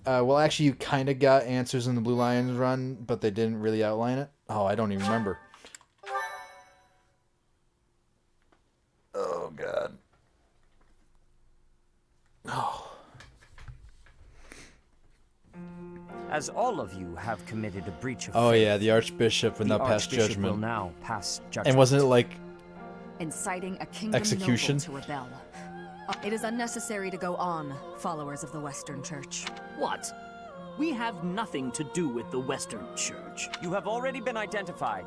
Well, actually, you kind of got answers in the Blue Lions run, but they didn't really outline it. Oh, I don't even remember. Oh, God. Oh. As all of you have committed a breach of Oh, faith, yeah, the Archbishop will now pass Archbishop will judgment. now pass judgment. And wasn't it like Inciting a kingdom execution? noble to rebel. It is unnecessary to go on, followers of the Western Church. What? We have nothing to do with the Western Church. You have already been identified.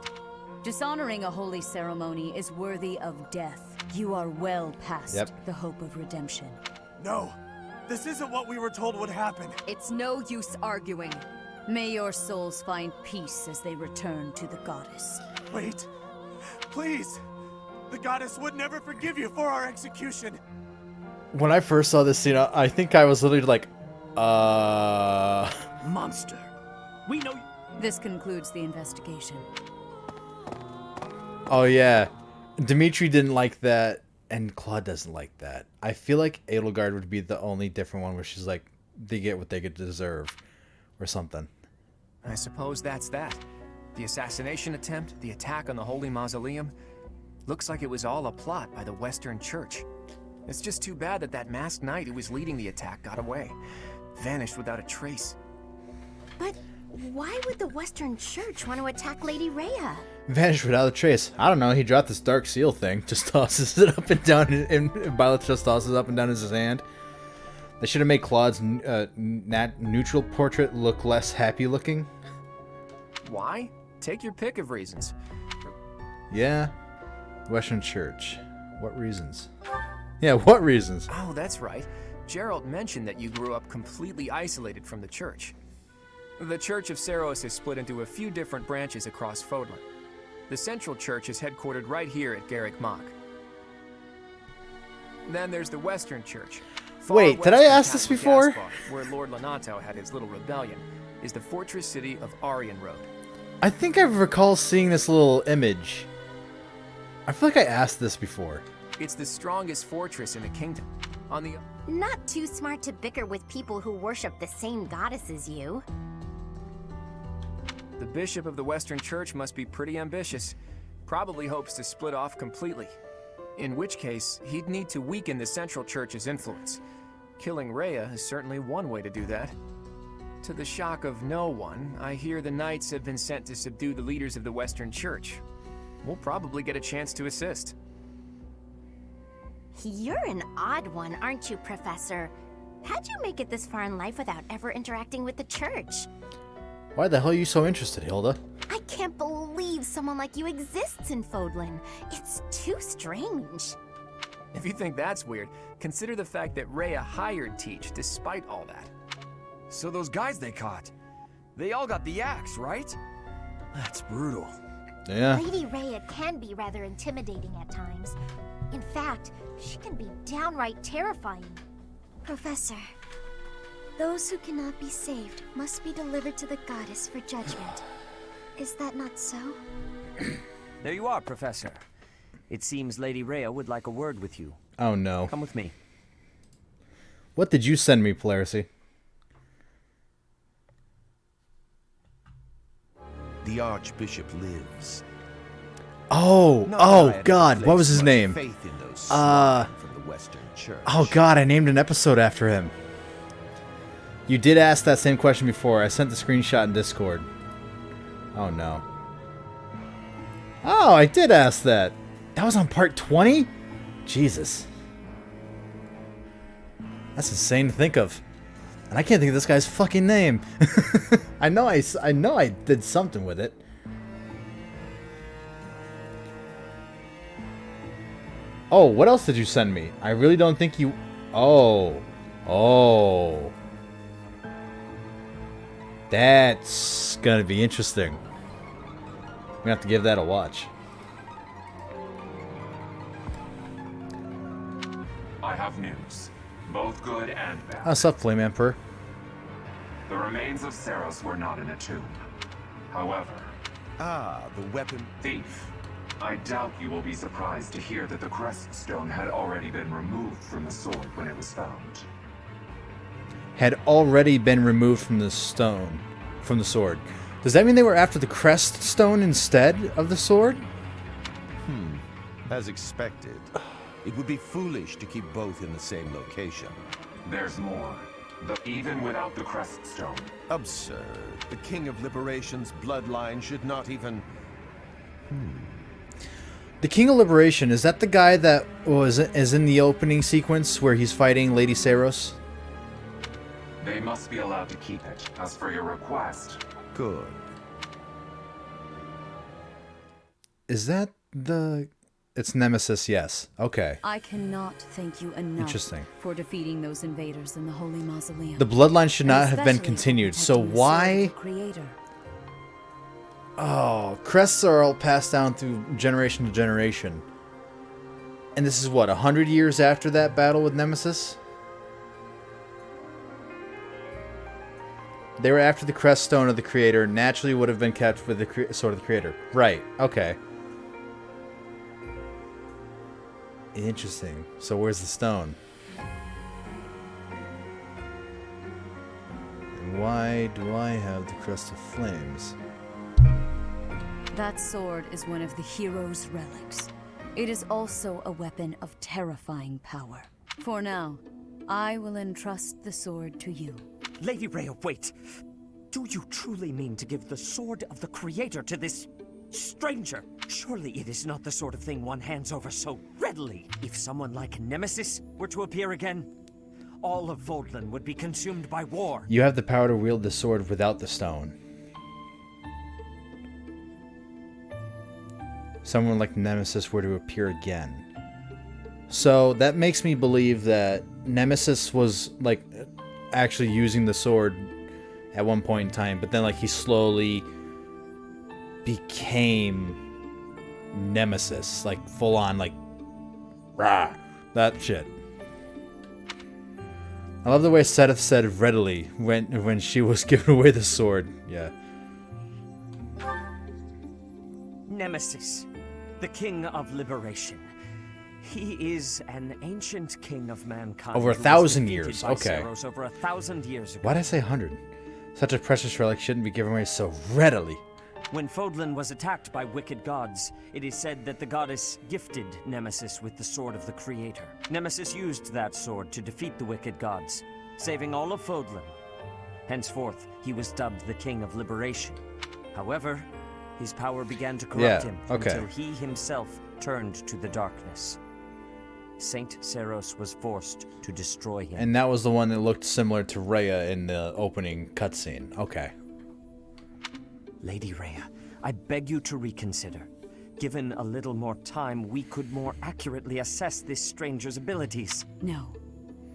Dishonoring a holy ceremony is worthy of death. You are well past the hope of redemption. No, this isn't what we were told would happen. It's no use arguing. May your souls find peace as they return to the goddess. Wait, please. The goddess would never forgive you for our execution. When I first saw this scene, I think I was literally like, Monster. We know. This concludes the investigation. Oh, yeah. Dimitri didn't like that, and Claude doesn't like that. I feel like Edelgard would be the only different one where she's like, they get what they could deserve, or something. I suppose that's that. The assassination attempt, the attack on the Holy Mausoleum. Looks like it was all a plot by the Western Church. It's just too bad that masked knight who was leading the attack got away. Vanished without a trace. But why would the Western Church want to attack Lady Rhea? Vanished without a trace. I don't know, he dropped this dark seal thing. Just tosses it up and down, and Violet just tosses it up and down in his hand. They should have made Claude's neutral portrait look less happy looking. Why? Take your pick of reasons. Yeah. Western Church. What reasons? Yeah, what reasons? Oh, that's right. Gerald mentioned that you grew up completely isolated from the church. The Church of Seros is split into a few different branches across Fodlan. The Central Church is headquartered right here at Garrick Mach. Then there's the Western Church. Wait, did I ask this before? Where Lord Lonato had his little rebellion, is the fortress city of Aryan Road. I think I recall seeing this little image. I feel like I asked this before. It's the strongest fortress in the kingdom. On the Not too smart to bicker with people who worship the same goddess as you. The bishop of the Western Church must be pretty ambitious. Probably hopes to split off completely. In which case, he'd need to weaken the Central Church's influence. Killing Rhea is certainly one way to do that. To the shock of no one, I hear the knights have been sent to subdue the leaders of the Western Church. We'll probably get a chance to assist. You're an odd one, aren't you, Professor? How'd you make it this far in life without ever interacting with the church? Why the hell are you so interested, Hilda? I can't believe someone like you exists in Fodlan. It's too strange. If you think that's weird, consider the fact that Rhea hired Teach despite all that. So those guys they caught, they all got the axe, right? That's brutal. Yeah. Lady Rhea can be rather intimidating at times. In fact, she can be downright terrifying. Professor, those who cannot be saved must be delivered to the goddess for judgment. Is that not so? There you are, Professor. It seems Lady Rhea would like a word with you. Oh no. Come with me. What did you send me, Polarity? The Archbishop lives. Oh, God, what was his name? Faith in those from the Western Church. Oh God, I named an episode after him. You did ask that same question before. I sent the screenshot in Discord. Oh no. Oh, I did ask that. That was on part 20? Jesus. That's insane to think of. And I can't think of this guy's fucking name. I know I did something with it. Oh, what else did you send me? I really don't think you... Oh. Oh. That's gonna be interesting. I'm gonna have to give that a watch. I have news, both good and bad. What's up, Flame Emperor? The remains of Seros were not in a tomb. However... Ah, the weapon... Thief. I doubt you will be surprised to hear that the crest stone had already been removed from the sword when it was found. had already been removed from the sword. Does that mean they were after the crest stone instead of the sword? As expected. It would be foolish to keep both in the same location. There's more. Even without the crest stone. Absurd. The King of Liberation's bloodline should not even... The King of Liberation, is that the guy that is in the opening sequence where he's fighting Lady Saros? They must be allowed to keep it. As for your request... Good. Is that the... It's Nemesis, yes. Okay. I cannot thank you enough Interesting. for defeating those invaders in the Holy Mausoleum. The bloodline should not have been Especially continued, so protecting the sword of why... the Creator. Oh, crests are all passed down through generation to generation. And this is what, 100 years after that battle with Nemesis? They were after the crest stone of the Creator, naturally would have been kept with the sword of the Creator. Right, okay. Interesting. So where's the stone? And why do I have the Crest of Flames? That sword is one of the hero's relics. It is also a weapon of terrifying power. For now, I will entrust the sword to you. Lady Rhea, wait. Do you truly mean to give the sword of the Creator to this stranger? Surely it is not the sort of thing one hands over so readily. If someone like Nemesis were to appear again, all of Vodland would be consumed by war. You have the power to wield the sword without the stone. Someone like Nemesis were to appear again. So that makes me believe that Nemesis was like actually using the sword at one point in time, but then like he slowly became Nemesis, like full on, like rah, that shit. I love the way Seth said readily when she was giving away the sword. Yeah. Nemesis, the King of Liberation. He is an ancient king of mankind. Over who was 1,000 defeated years. by Okay. Saros over 1,000 years ago. Why did I say 100? Such a precious relic shouldn't be given away so readily. When Vodland was attacked by wicked gods, it is said that the goddess gifted Nemesis with the sword of the Creator. Nemesis used that sword to defeat the wicked gods, saving all of Vodland. Henceforth, he was dubbed the King of Liberation. However, his power began to corrupt him until he himself turned to the darkness. Saint Saros was forced to destroy him. And that was the one that looked similar to Rhea in the opening cutscene. Okay. Lady Rhea, I beg you to reconsider. Given a little more time, we could more accurately assess this stranger's abilities. No.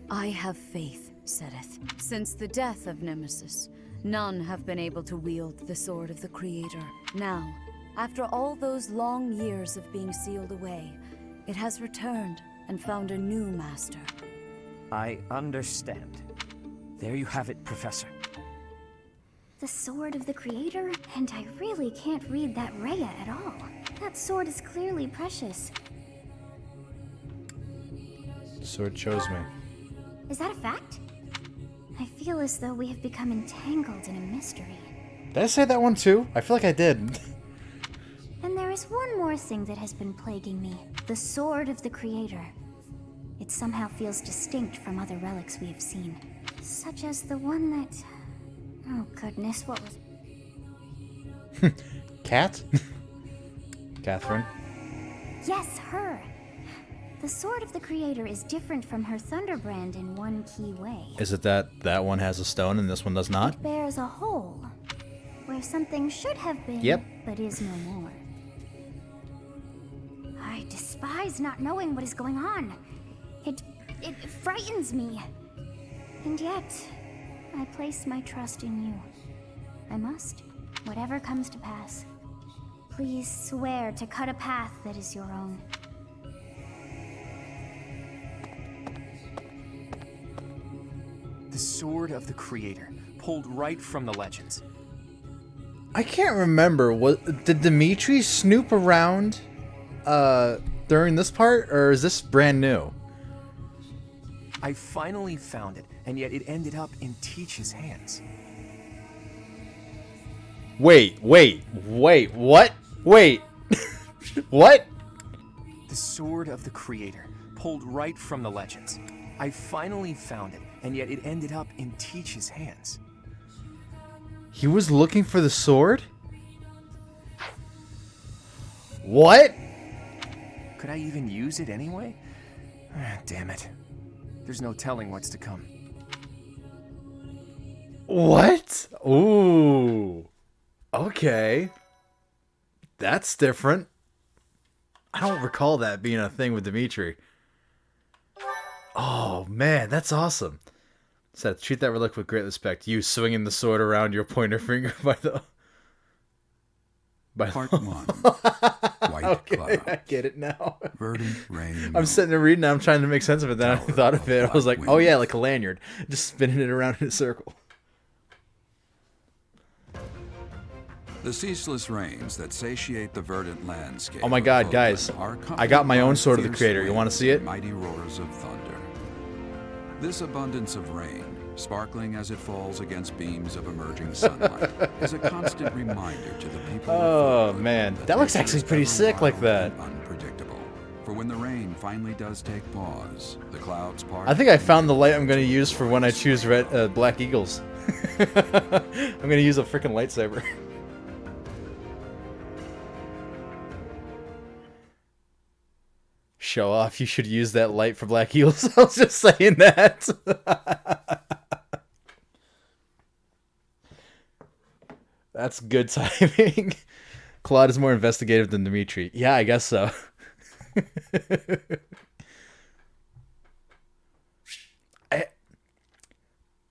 I have faith, Sedith. Since the death of Nemesis, none have been able to wield the sword of the Creator. Now, after all those long years of being sealed away, it has returned and found a new master. I understand. There you have it, Professor. The sword of the Creator? And I really can't read that Rhea at all. That sword is clearly precious. The sword chose me. Is that a fact? I feel as though we have become entangled in a mystery. Did I say that one too? I feel like I did. And there is one more thing that has been plaguing me. The sword of the Creator. It somehow feels distinct from other relics we have seen. Such as the one that... Oh goodness, what was... Cat? Catherine? Yes, her! The sword of the Creator is different from her Thunderbrand in one key way. Is it that that one has a stone and this one does not? It bears a hole, where something should have been, but is no more. I despise not knowing what is going on. It frightens me. And yet, I place my trust in you. I must, whatever comes to pass. Please swear to cut a path that is your own. The sword of the Creator, pulled right from the legends. I can't remember. Did Dimitri snoop around during this part, or is this brand new? I finally found it, and yet it ended up in Teach's hands. Wait, what? Wait. What? The Sword of the Creator, pulled right from the legends. I finally found it, and yet it ended up in Teach's hands. He was looking for the sword? What? Could I even use it anyway? Damn it. There's no telling what's to come. What? Ooh. Okay. That's different. I don't recall that being a thing with Dimitri. Oh, man, that's awesome. Seth, treat that relic with great respect. You swinging the sword around your pointer finger by the... Part 1. White Okay, clouds. I get it now. Verdant rain. I'm sitting there reading, I'm trying to make sense of it. Then I thought of it. I was like, oh yeah, like a lanyard. Just spinning it around in a circle. The ceaseless rains that satiate the verdant landscape. Oh my god, guys. I got my own Sword of the Creator. You want to see it? Mighty roars of thunder. This abundance of rain, sparkling as it falls against beams of emerging sunlight, is a constant reminder to the people Oh of man, that looks actually pretty sick like that. Unpredictable. For when the rain finally does take pause, the clouds part. I think I found the light I'm going to use for when I choose Black Eagles. I'm going to use a freaking lightsaber. Show off, you should use that light for Black Eagles. I was just saying that. That's good timing. Claude is more investigative than Dimitri. Yeah, I guess so.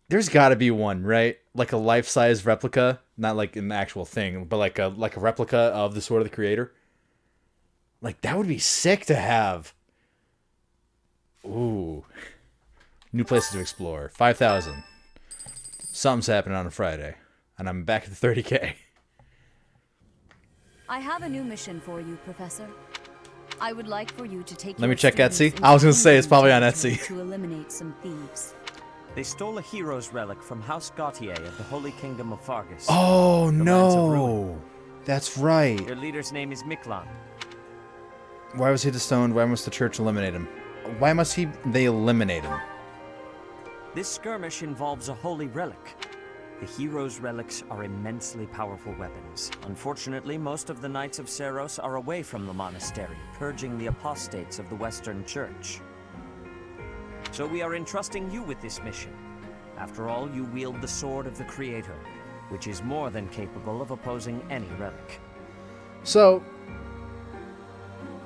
There's got to be one, right? Like a life-size replica, not like an actual thing, but like a replica of the Sword of the Creator. Like, that would be sick to have. Ooh. New places to explore. 5,000. Something's happening on a Friday. And I'm back at the 30K. I have a new mission for you, Professor. I would like for you to take Let me your check students Etsy. into I was going to say, it's probably on territory Etsy. to eliminate some thieves. They stole a hero's relic from House Gautier of the Holy Kingdom of Fargus. Oh, the lands of ruin. no. That's right. Their leader's name is Miklan. Why was he disowned? Why must the church eliminate him? Why must they eliminate him? This skirmish involves a holy relic. The hero's relics are immensely powerful weapons. Unfortunately, most of the Knights of Seros are away from the monastery, purging the apostates of the Western Church. So we are entrusting you with this mission. After all, you wield the Sword of the Creator, which is more than capable of opposing any relic. So,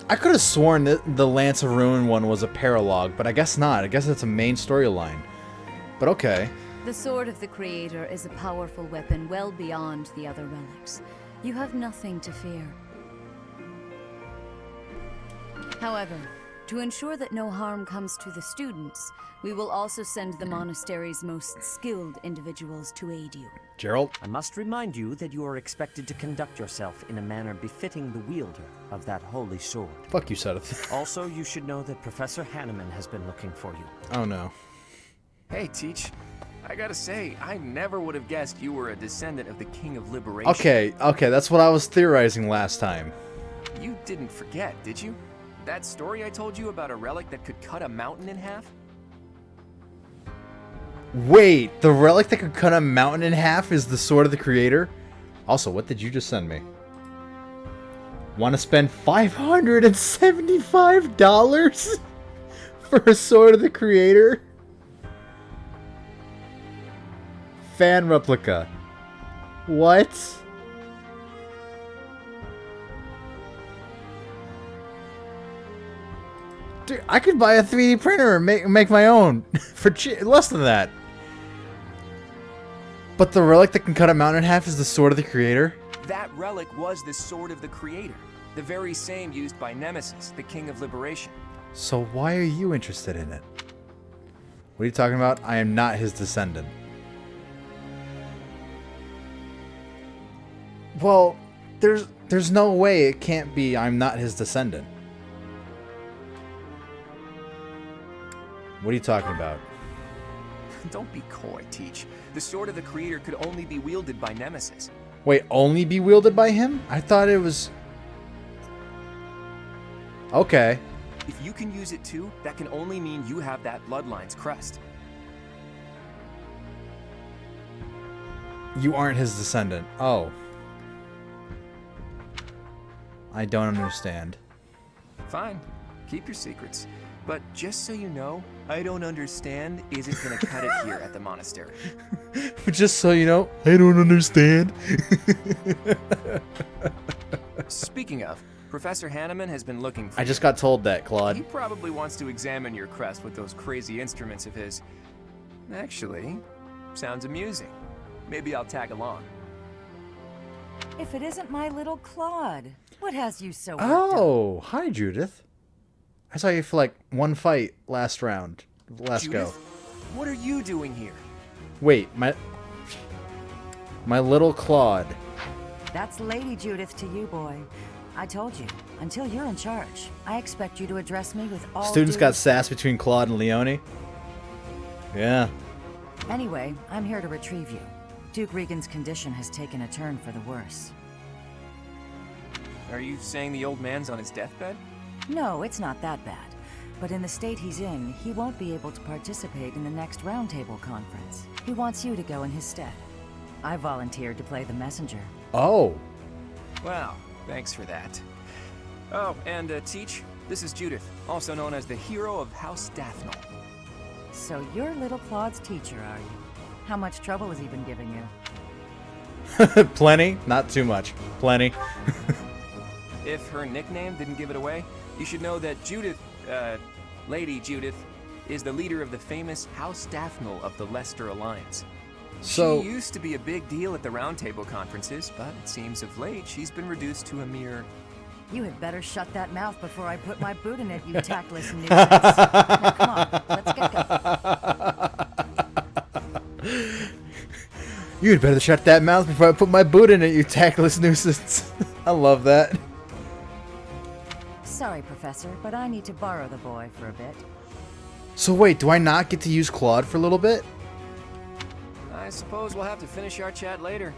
I could have sworn that the Lance of Ruin one was a paralogue, but I guess not. I guess it's a main storyline. But okay. The Sword of the Creator is a powerful weapon well beyond the other relics. You have nothing to fear. However, to ensure that no harm comes to the students, we will also send the monastery's most skilled individuals to aid you. Gerald? I must remind you that you are expected to conduct yourself in a manner befitting the wielder of that holy sword. Fuck you, Seth. Also, you should know that Professor Hanneman has been looking for you. Oh no. Hey, Teach. I gotta say, I never would have guessed you were a descendant of the King of Liberation. Okay, that's what I was theorizing last time. You didn't forget, did you? That story I told you about a relic that could cut a mountain in half? Wait, the relic that could cut a mountain in half is the Sword of the Creator? Also, what did you just send me? Want to spend $575 for a Sword of the Creator? Fan replica. What? Dude, I could buy a 3D printer and make my own for less than that. But the relic that can cut a mountain in half is the Sword of the Creator? That relic was the Sword of the Creator, the very same used by Nemesis, the King of Liberation. So why are you interested in it? What are you talking about? I am not his descendant. Well, there's no way it can't be I'm not his descendant. What are you talking about? Don't be coy, Teach. The Sword of the Creator could only be wielded by Nemesis. Wait, only be wielded by him? I thought it was... Okay. If you can use it too, that can only mean you have that bloodline's crest. You aren't his descendant. Oh. I don't understand. Fine. Keep your secrets. But just so you know, I don't understand isn't gonna cut it here at the monastery. Just so you know, I don't understand. Speaking of, Professor Hanneman has been looking for I just got told that, Claude. He probably wants to examine your crest with those crazy instruments of his. Actually, sounds amusing. Maybe I'll tag along. If it isn't my little Claude, what has you so... Oh, hi, Judith. I saw you for like one fight last round. Last Judith, go. What are you doing here? Wait, my little Claude. That's Lady Judith to you, boy. I told you, until you're in charge, I expect you to address me with all Students got sass between Claude and Leone. Yeah. Anyway, I'm here to retrieve you. Duke Regan's condition has taken a turn for the worse. Are you saying the old man's on his deathbed? No, it's not that bad. But in the state he's in, he won't be able to participate in the next roundtable conference. He wants you to go in his stead. I volunteered to play the messenger. Oh. Wow, thanks for that. Oh, and Teach, this is Judith, also known as the hero of House Dathnal. So you're little Claude's teacher, are you? How much trouble has he been giving you? Plenty. Not too much. Plenty. If her nickname didn't give it away, you should know that Judith, Lady Judith, is the leader of the famous House Dathnal of the Leicester Alliance. So, she used to be a big deal at the roundtable conferences, but it seems of late she's been reduced to a mere... You had better shut that mouth before I put my boot in it, you tactless nuisance. Now, come on, let's get going. You had better shut that mouth before I put my boot in it, you tactless nuisance. I love that. Sorry, Professor, but I need to borrow the boy for a bit. So wait, do I not get to use Claude for a little bit? I suppose we'll have to finish our chat later.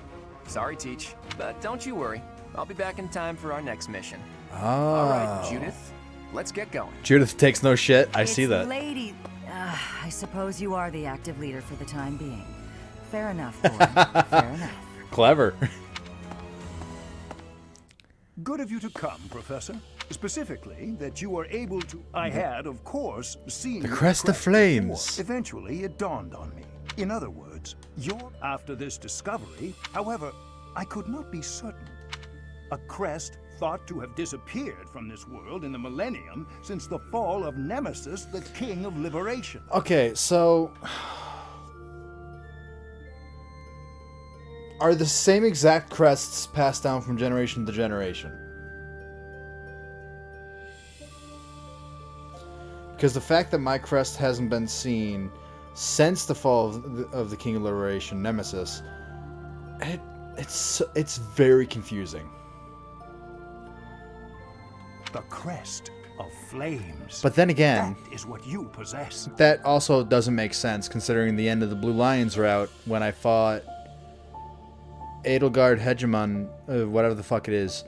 Sorry, Teach, but don't you worry. I'll be back in time for our next mission. Oh. All right, Judith, let's get going. Judith takes no shit. I see that. Lady, I suppose you are the active leader for the time being. Fair enough, boy. Fair enough. Clever. Good of you to come, Professor. Specifically, that you were able to... I had, of course, seen... The crest of flames. Before. Eventually, it dawned on me. In other words, you're after this discovery. However, I could not be certain. A crest thought to have disappeared from this world in the millennium since the fall of Nemesis, the King of Liberation. Okay, so... Are the same exact crests passed down from generation to generation? Because the fact that my crest hasn't been seen since the fall of the King of Liberation, Nemesis, it's very confusing. The crest of flames. But then again, that is what you possess. That also doesn't make sense considering the end of the Blue Lions route when I fought Edelgard Hegemon, whatever the fuck it is.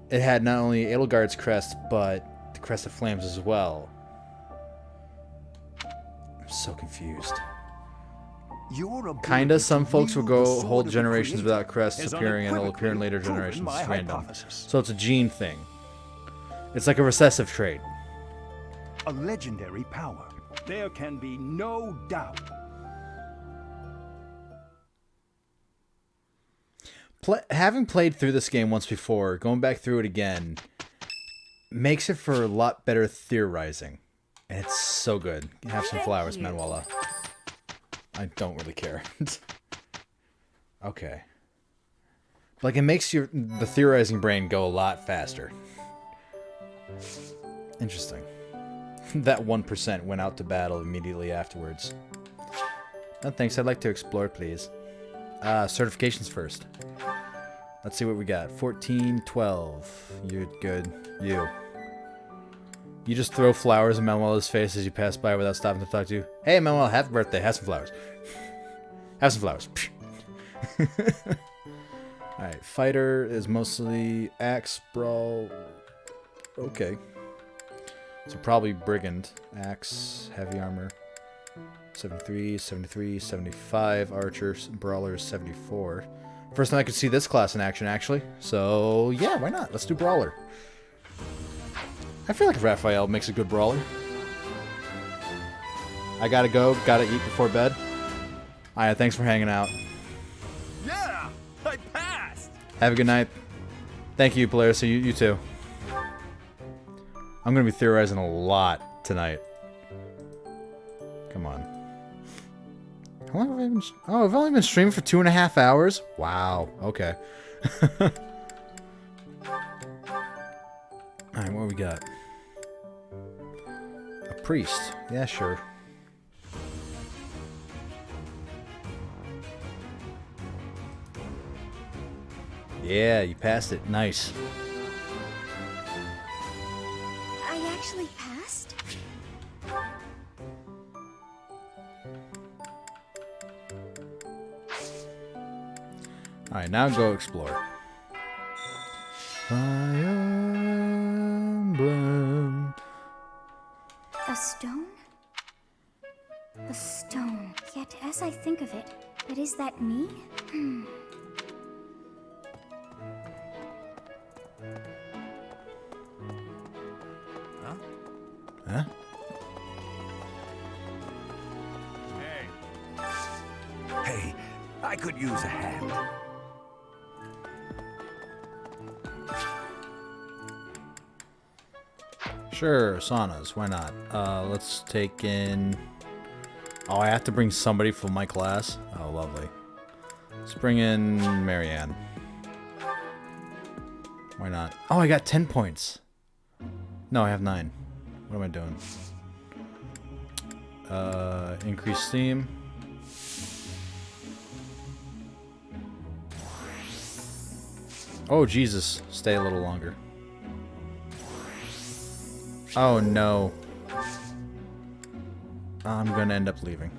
It had not only Edelgard's crest, but the crest of flames as well. I'm so confused. Kinda, some folks will go whole generations without crests appearing and it'll appear in later generations. It's random. So it's a gene thing. It's like a recessive trait. A legendary power. There can be no doubt. Having played through this game once before, going back through it again, makes it for a lot better theorizing. And it's so good. Have some flowers, Manuela. I don't really care. Okay. Like, it makes the theorizing brain go a lot faster. Interesting. That 1% went out to battle immediately afterwards. No thanks, I'd like to explore, please. Certifications first. Let's see what we got. 14, 12. You're good. You. You just throw flowers in Manuel's face as you pass by without stopping to talk to you. Hey, Manuel, happy birthday. Have some flowers. Have some flowers. Alright, fighter is mostly axe, brawl. Okay. So probably brigand. Axe, heavy armor. 73, 73, 75. Archer, brawler, 74. First time I could see this class in action, actually. So, yeah, why not? Let's do brawler. I feel like Raphael makes a good brawler. I gotta go. Gotta eat before bed. Alright, thanks for hanging out. Yeah! I passed! Have a good night. Thank you, Polaris. So you too. I'm gonna be theorizing a lot tonight. Come on. How long have I been... Oh, I've only been streaming for 2.5 hours? Wow. Okay. Alright, what we got? A priest. Yeah, sure. Yeah, you passed it. Nice. I actually passed? Alright, now go explore. Fire Emblem. A stone? A stone. Yet, as I think of it, but is that me? Huh? Hey, I could use a hand. Sure, saunas. Why not? Let's take in... Oh, I have to bring somebody from my class? Oh, lovely. Let's bring in Marianne. Why not? Oh, I got 10 points. No, I have 9. What am I doing? Increase steam. Oh, Jesus. Stay a little longer. Oh, no. I'm gonna end up leaving.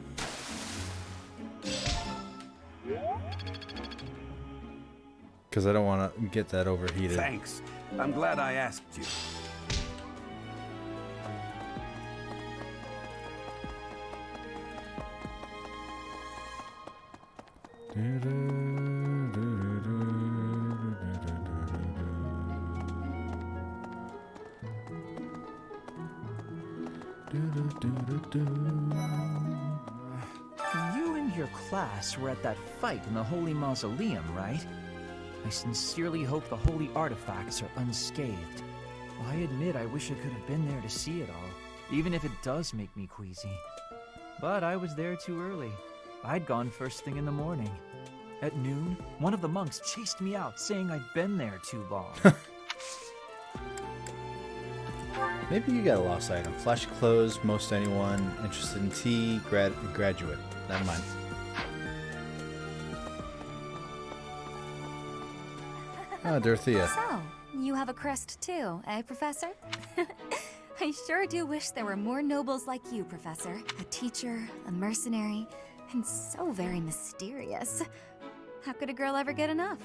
Because I don't want to get that overheated. Thanks. I'm glad I asked you. You and your class were at that fight in the Holy Mausoleum, right? I sincerely hope the holy artifacts are unscathed. I admit I wish I could have been there to see it all, even if it does make me queasy. But I was there too early. I'd gone first thing in the morning. At noon, one of the monks chased me out, saying I'd been there too long. Maybe you got a lost item. Flash clothes, most anyone. Interested in tea, graduate. Never mind. Oh, Dorothea. So, you have a crest too, eh, Professor? I sure do wish there were more nobles like you, Professor. A teacher, a mercenary, and so very mysterious. How could a girl ever get enough?